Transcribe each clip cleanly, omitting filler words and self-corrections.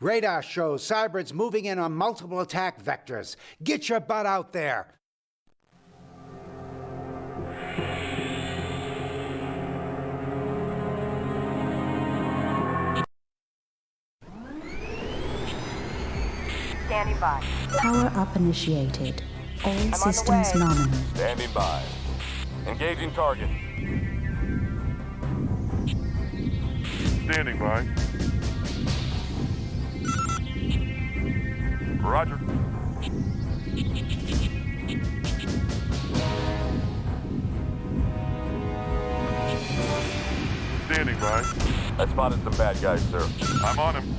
Radar shows Cybrids moving in on multiple attack vectors. Get your butt out there! Standing by. Power up initiated. All systems nominal. Standing by. Engaging target. Standing by. Roger. Standing by. I spotted some bad guys, sir. I'm on him.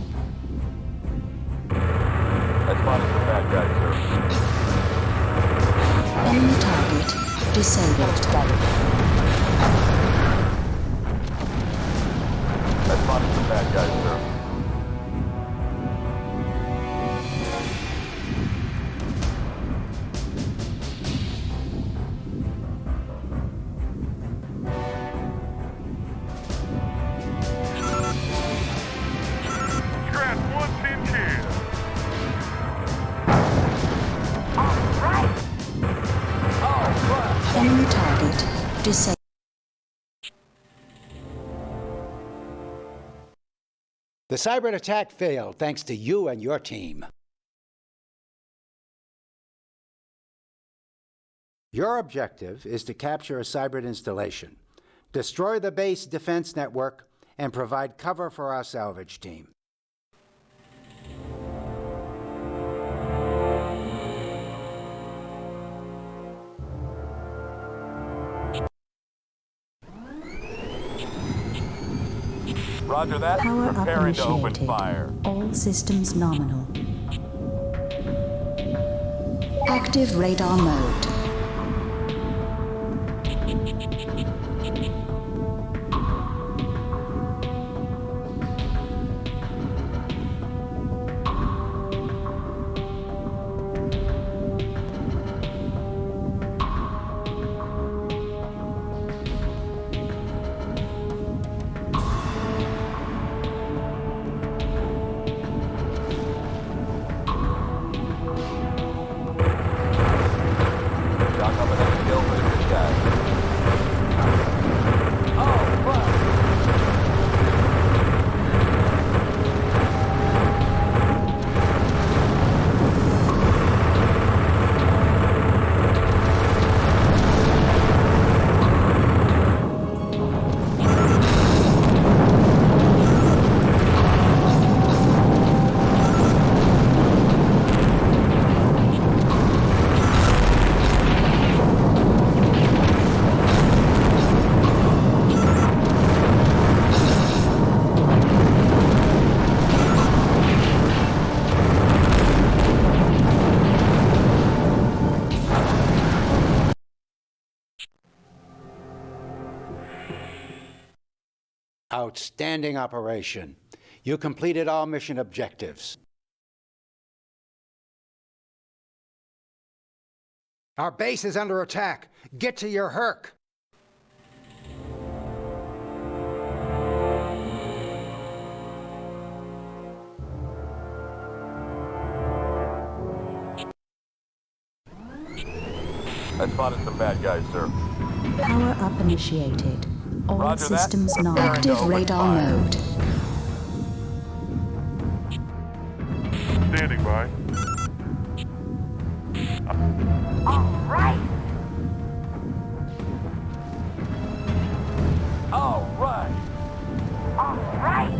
I spotted some bad guys, sir. Enemy target disabled. I spotted some bad guys, sir. Scratch 110 kill. Enemy target disabled. The Cybrid attack failed thanks to you and your team. Your objective is to capture a Cybrid installation, destroy the base defense network, and provide cover for our salvage team. Roger that. Power up Preparing to open initiated. fire. All systems nominal. Active radar mode. Doc up another kill for the good guys. Oh, fuck! Outstanding operation. You completed all mission objectives. Our base is under attack. Get to your Herc. I spotted some bad guys, sir. Power up initiated. All Roger that. systems non Preparing to active open radar fire. mode. Standing by. All right. All right. All right.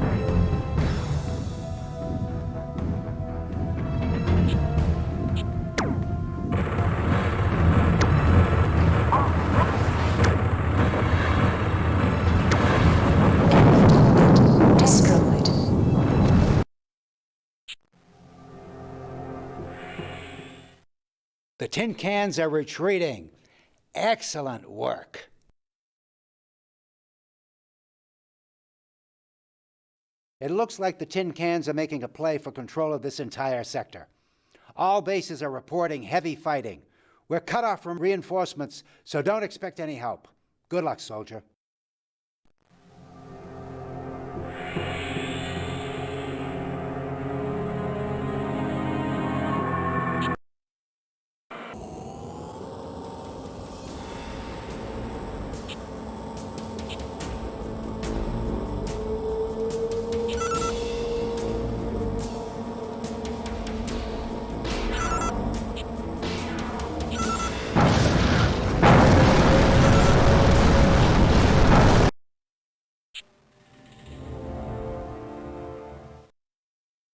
Destroyed. The tin cans are retreating. Excellent work. It looks like the tin cans are making a play for control of this entire sector. All bases are reporting heavy fighting. We're cut off from reinforcements, so don't expect any help. Good luck, soldier.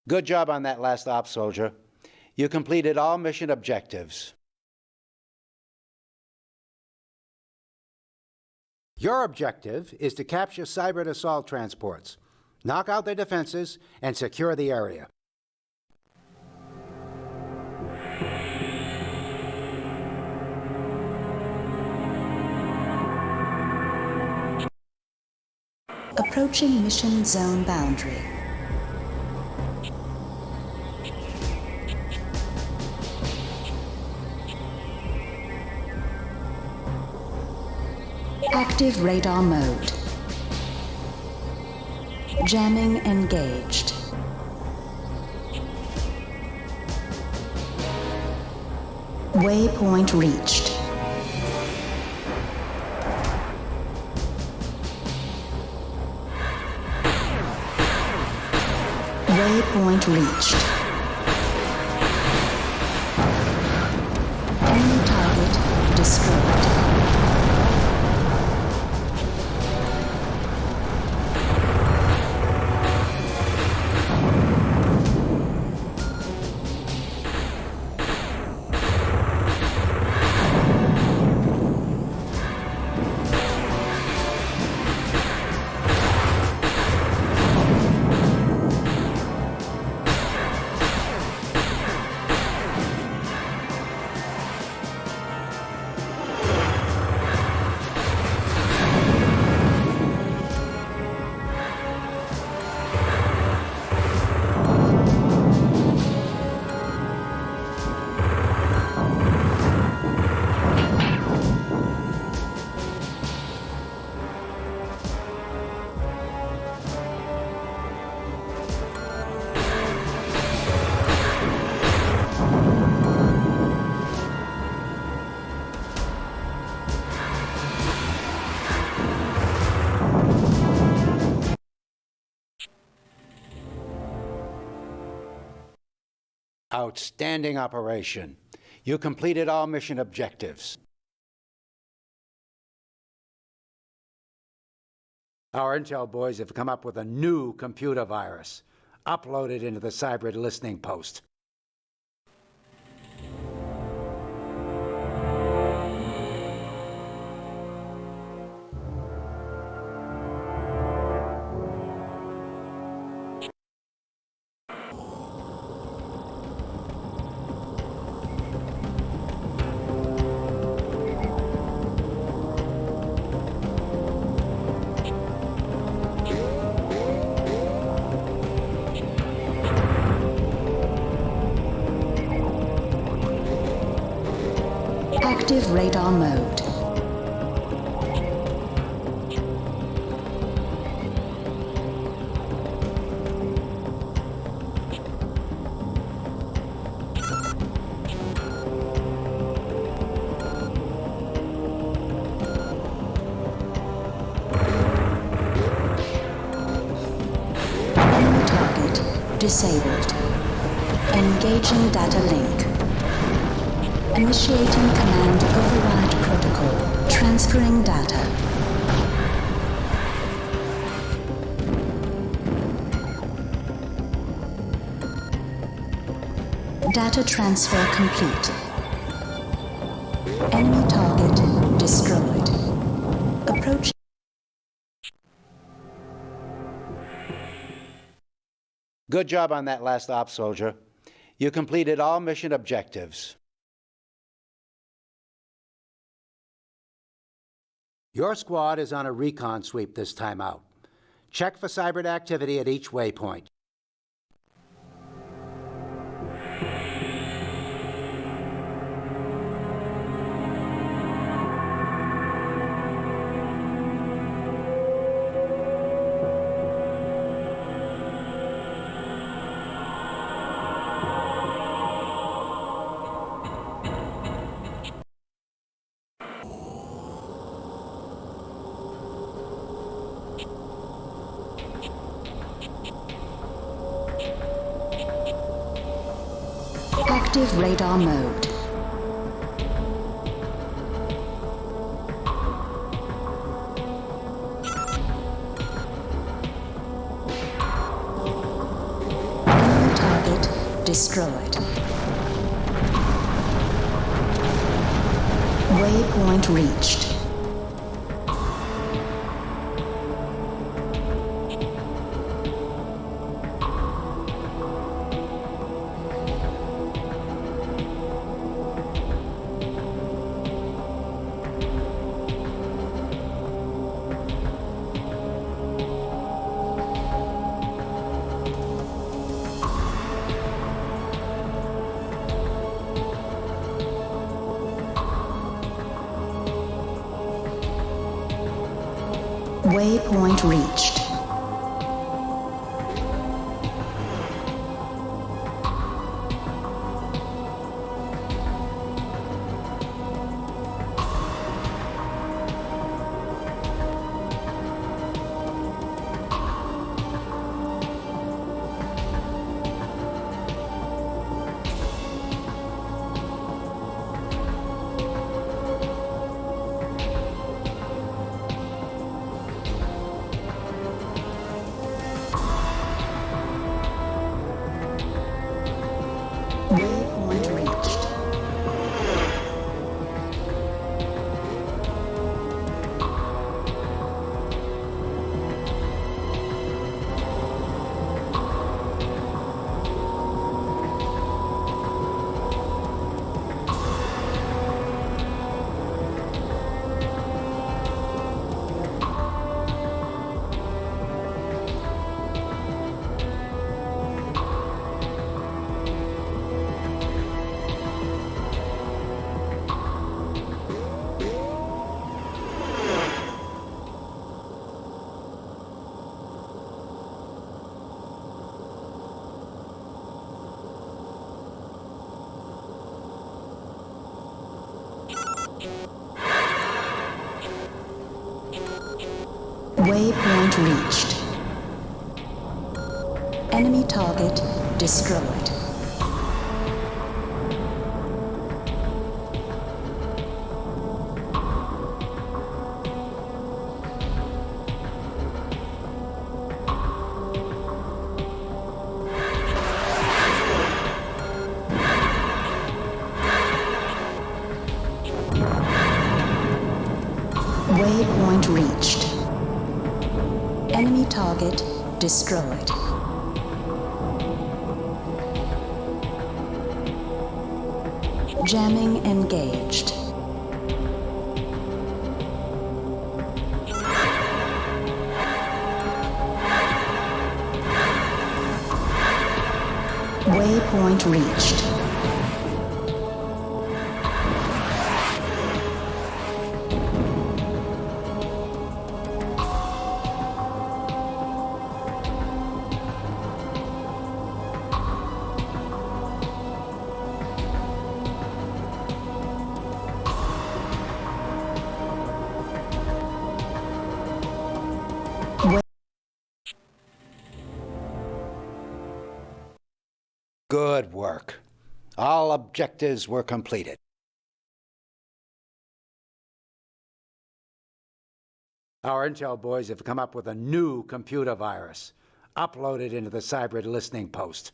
Good job on that last op, soldier. You completed all mission objectives. Your objective is to capture Cybrid assault transports, knock out their defenses, and secure the area. Approaching mission zone boundary. Active radar mode. Jamming engaged. Waypoint reached. Waypoint reached. Enemy target destroyed. Outstanding operation. You completed all mission objectives. Our intel boys have come up with a new computer virus. Uploaded into the Cybrid listening post. Active radar mode. Enemy target disabled. Engaging data link. Initiating command override protocol. Transferring data. Data transfer complete. Enemy target destroyed. Approach. Good job on that last op, soldier. You completed all mission objectives. Your squad is on a recon sweep this time out. Check for Cybrid activity at each waypoint. Active radar mode. Enemy destroyed. Waypoint reached. Waypoint reached. Waypoint reached. Waypoint reached. Enemy target destroyed. Waypoint reached. Enemy target destroyed. Jamming engaged. Waypoint reached. Good work. All objectives were completed. Our intel boys have come up with a new computer virus. Upload it into the Cybrid listening post.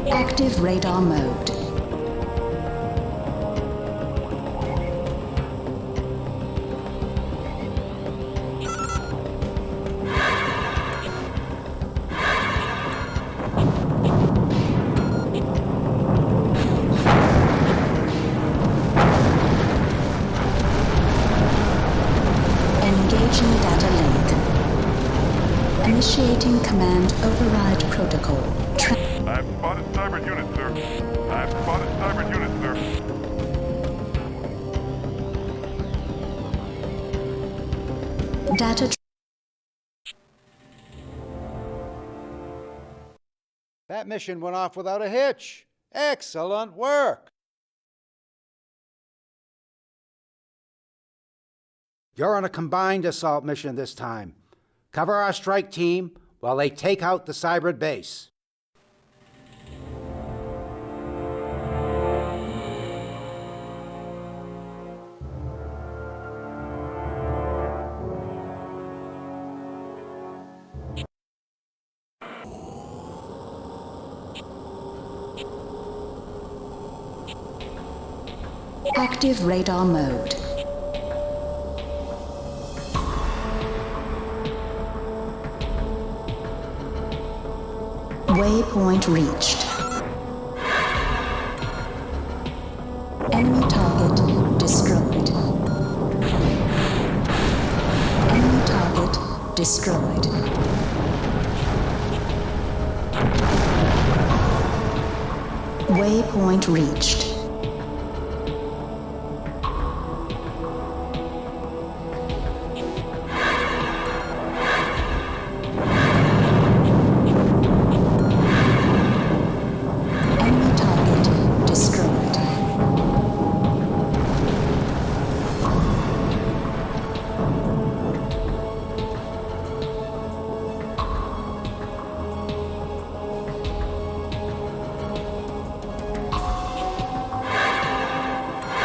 Active radar mode. Engaging data link. Initiating command override protocol. I've spotted Cybrid unit, sir. I've spotted Cybrid unit, sir. Data That mission went off without a hitch. Excellent work. You're on a combined assault mission this time. Cover our strike team while they take out the Cybrid base. Active radar mode. Waypoint reached. Enemy target destroyed. Enemy target destroyed. Waypoint reached. Enemy target destroyed.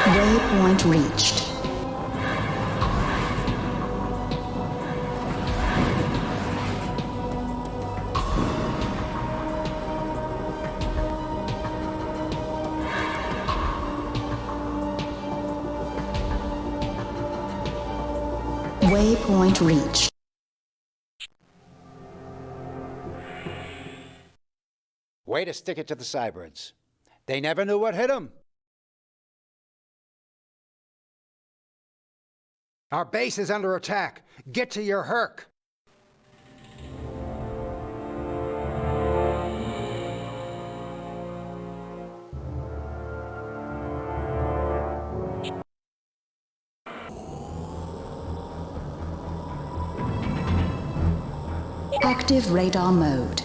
Waypoint reached. Waypoint reached. Way to stick it to the Cybrids. They never knew what hit them. Our base is under attack. Get to your Herc. Active radar mode.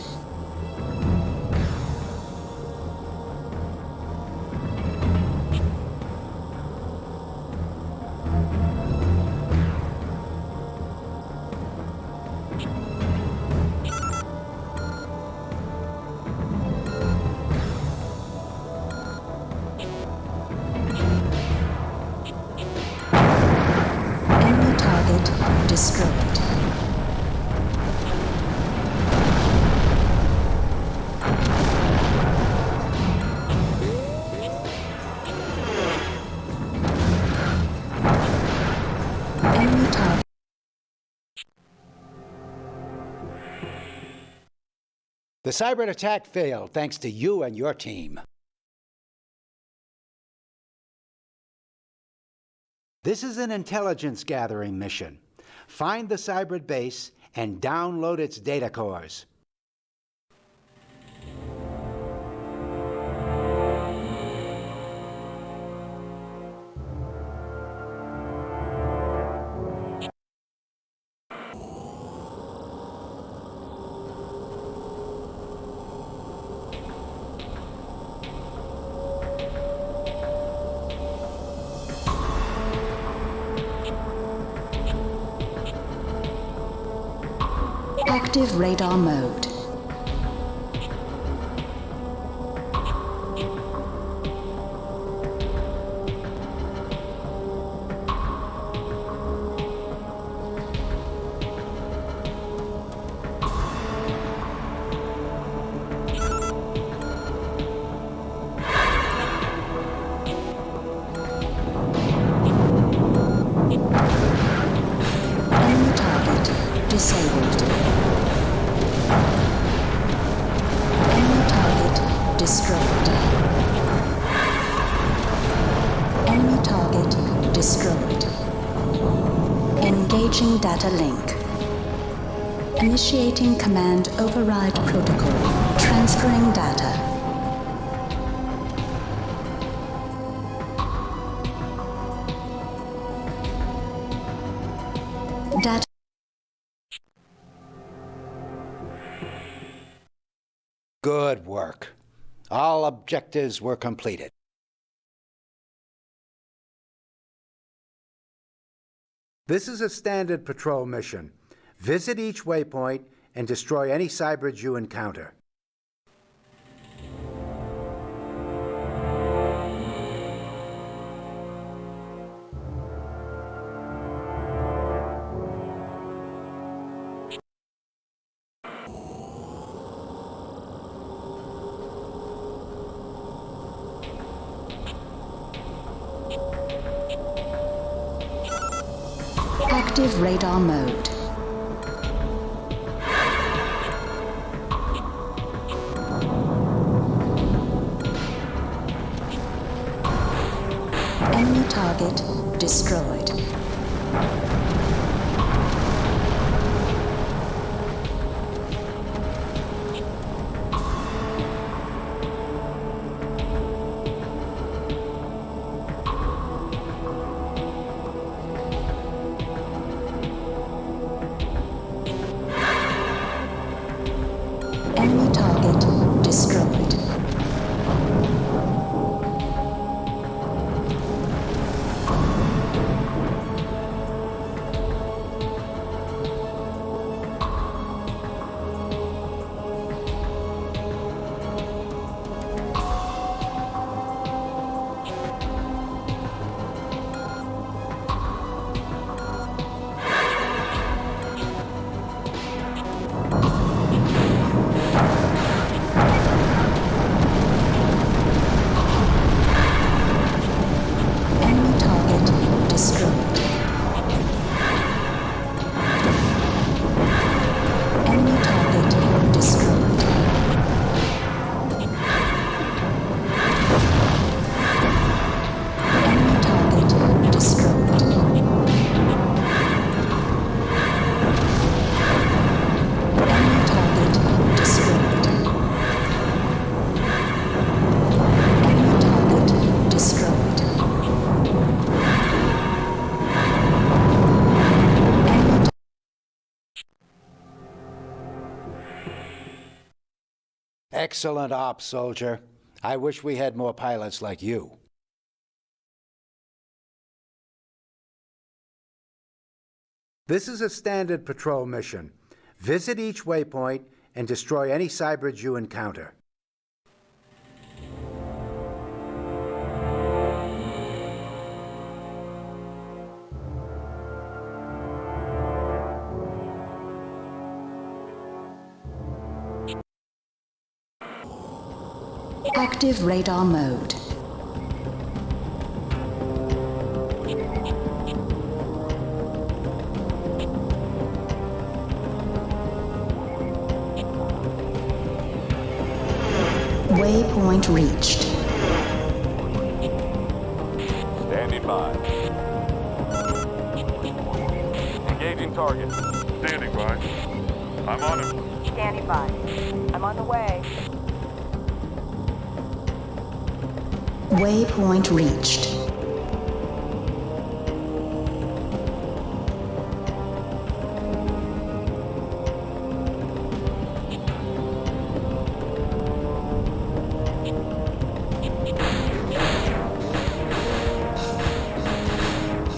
Enemy target destroyed. Enemy target. The Cybrid attack failed thanks to you and your team. This is an intelligence gathering mission. Find the Cybrid base and download its data cores. Active radar mode. Enemy target disabled. Enemy target destroyed. Enemy target destroyed. Engaging data link. Initiating command override protocol. Transferring data. Data. Good work. All objectives were completed. This is a standard patrol mission. Visit each waypoint and destroy any cybrids you encounter. Active radar mode. Enemy target destroyed. Enemy target destroyed. Enemy target destroyed. Enemy target destroyed. Enemy target destroyed. Enemy target destroyed. Enemy target destroyed. Enemy Excellent ops, soldier. I wish we had more pilots like you. This is a standard patrol mission. Visit each waypoint and destroy any cybrids you encounter. active radar mode. Waypoint reached. Standing by. Engaging target. Standing by. I'm on him. Standing by. I'm on the way. Waypoint reached.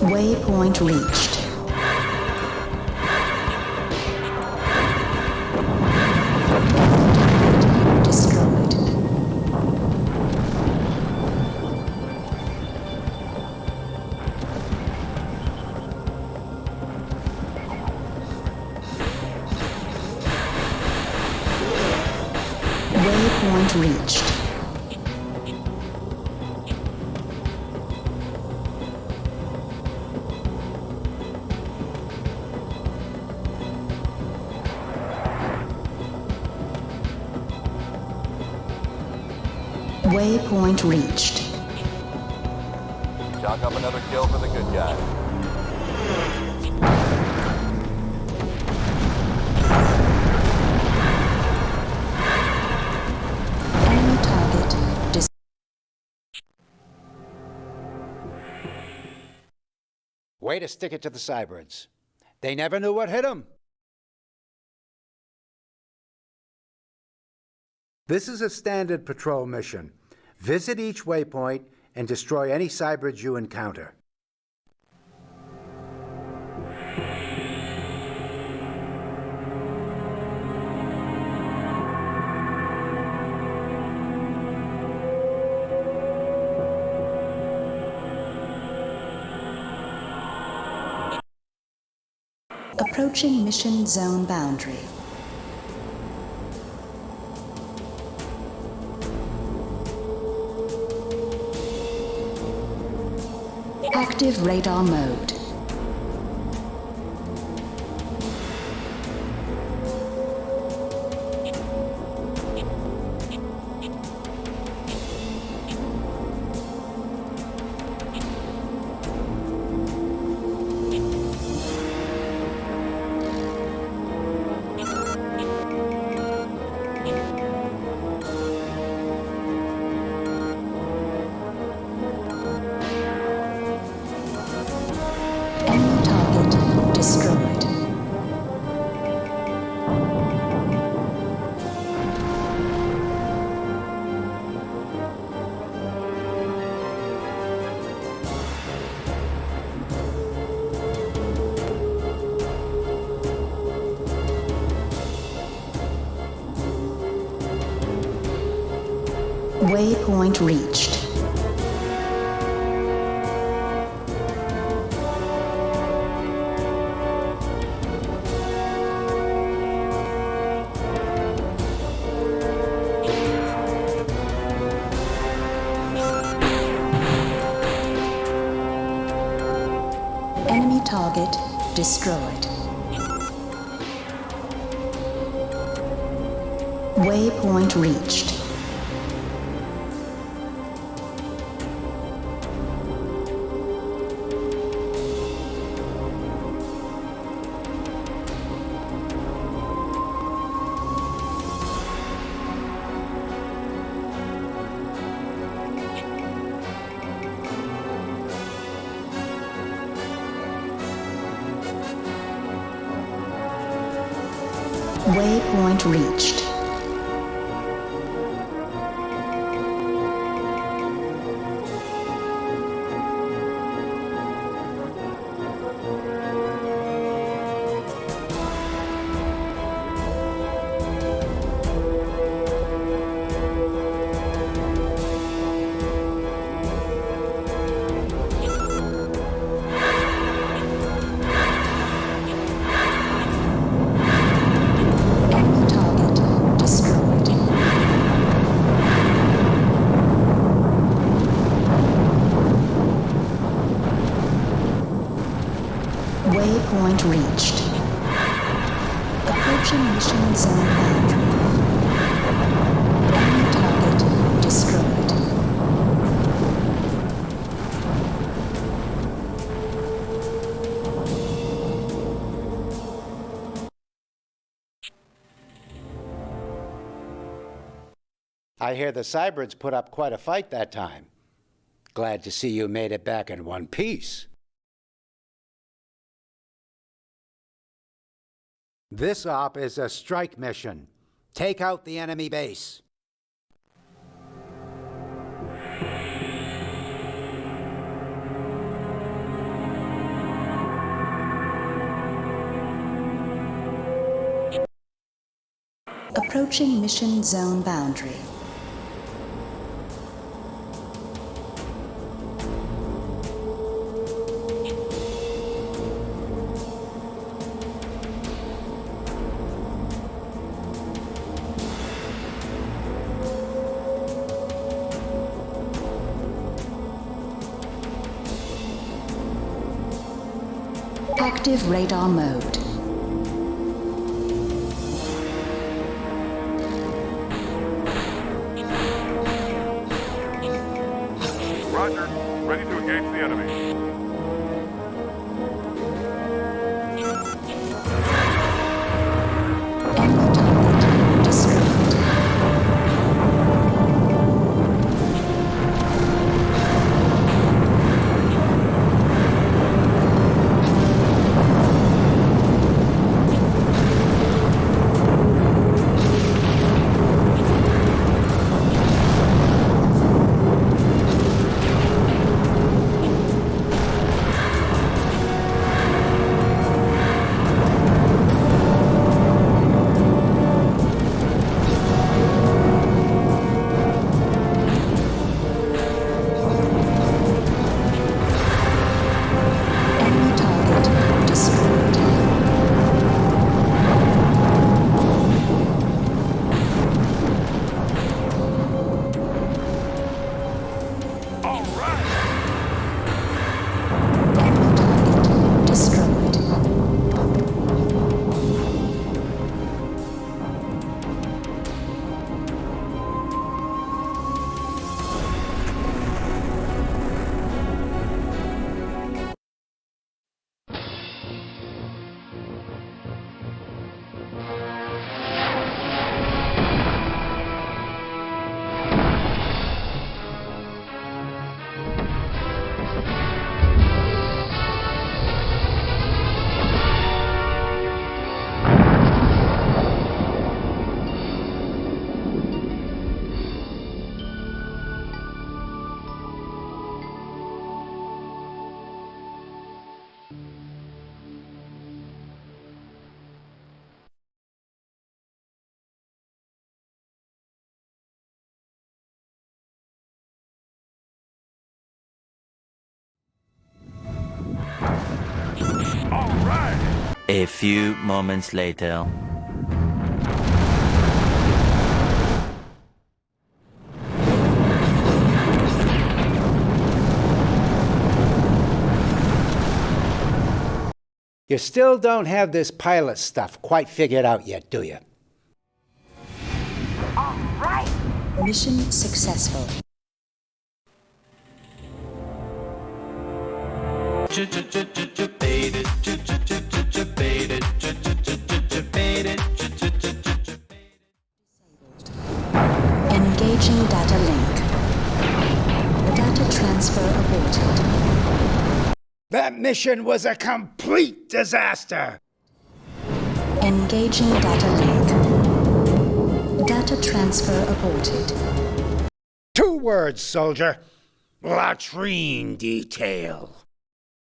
Waypoint reached. Destroyed. Waypoint reached. Waypoint reached. Chalk up another kill for the good guy. Enemy target Way to stick it to the cybrids. They never knew what hit them. This is a standard patrol mission. Visit each waypoint and destroy any Cybrid you encounter. Approaching mission zone boundary. Active radar mode. Enemy target destroyed. Waypoint reached. Enemy target destroyed. Waypoint reached. Waypoint reached. Enemy target destroyed. Waypoint reached. Approaching mission zone boundary. Enemy target destroyed. I hear the Cybrids put up quite a fight that time. Glad to see you made it back in one piece. This op is a strike mission. Take out the enemy base. Approaching mission zone boundary. Active radar mode. Roger. Ready to engage the enemy. Enemy target destroyed. A few moments later. You still don't have this pilot stuff quite figured out yet, do you? All right. Mission successful. Engaging data link. Data transfer aborted. That mission was a complete disaster! Engaging data link. Data transfer aborted. 2 words, soldier. Latrine detail.